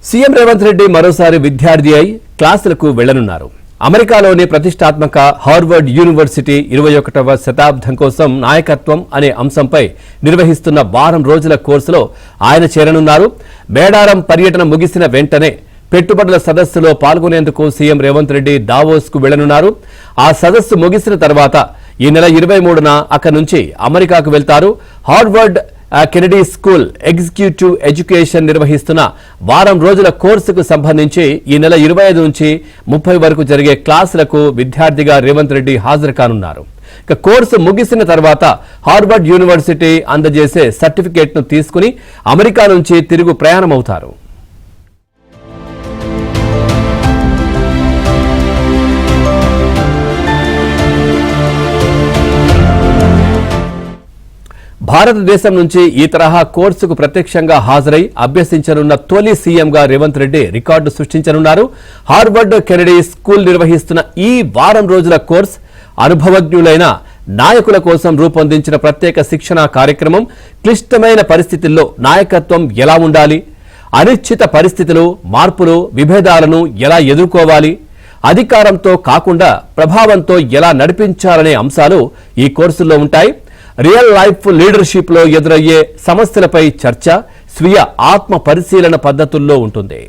CM Revanth Reddy మరోసారి విద్యార్థి అయి క్లాసులకు వెళ్లనున్నారు. అమెరికాలోని ప్రతిష్టాత్మక హార్వర్డ్ యూనివర్సిటీ 21వ శతాబ్దం కోసం నాయకత్వం అనే అంశంపై నిర్వహిస్తున్న వారం రోజుల కోర్సులో ఆయన చేరనున్నారు. మేడారం పర్యటన ముగిసిన వెంటనే పెట్టుబడుల సదస్సులో పాల్గొనేందుకు సీఎం రేవంత్ రెడ్డి దావోస్ కు వెళ్లనున్నారు. ఆ సదస్సు ముగిసిన తర్వాత ఈ నెల 23న అక్కడి నుంచి అమెరికాకు వెళ్తారు. Harvard Kennedy school executive education నిర్వహిస్తున్న వారం రోజుల కోర్సుకు సంబంధించి ఈ నెల 25 నుంచి 30 వరకు జరిగే క్లాసులకు విద్యార్థిగా రేవంత్ రెడ్డి హాజరు కానున్నారు. కోర్సు ముగిసిన తర్వాత హార్వర్డ్ యూనివర్సిటీ అందజేసే సర్టిఫికేట్ను తీసుకుని అమెరికా నుంచి తిరుగు ప్రయాణమవుతారు. భారతదేశం నుంచి ఈ తరహా కోర్సుకు ప్రత్యక్షంగా హాజరై అభ్యసించనున్న తొలి సీఎంగా రేవంత్ రెడ్డి రికార్డు సృష్టించనున్నారు. హార్వర్డ్ కెనడీ స్కూల్ నిర్వహిస్తున్న ఈ వారం రోజుల కోర్సు అనుభవజ్ఞులైన నాయకుల కోసం రూపొందించిన ప్రత్యేక శిక్షణా కార్యక్రమం. క్లిష్టమైన పరిస్థితుల్లో నాయకత్వం ఎలా ఉండాలి, అనిశ్చిత పరిస్థితులు, మార్పులు, విభేదాలను ఎలా ఎదుర్కోవాలి, అధికారంతో కాకుండా ప్రభావంతో ఎలా నడిపించాలనే అంశాలు ఈ కోర్సుల్లో ఉంటాయి. రియల్ లైఫ్ లీడర్షిప్ లో ఎదురయ్యే సమస్యలపై చర్చ స్వీయ ఆత్మ పరిశీలన పద్ధతుల్లో ఉంటుంది.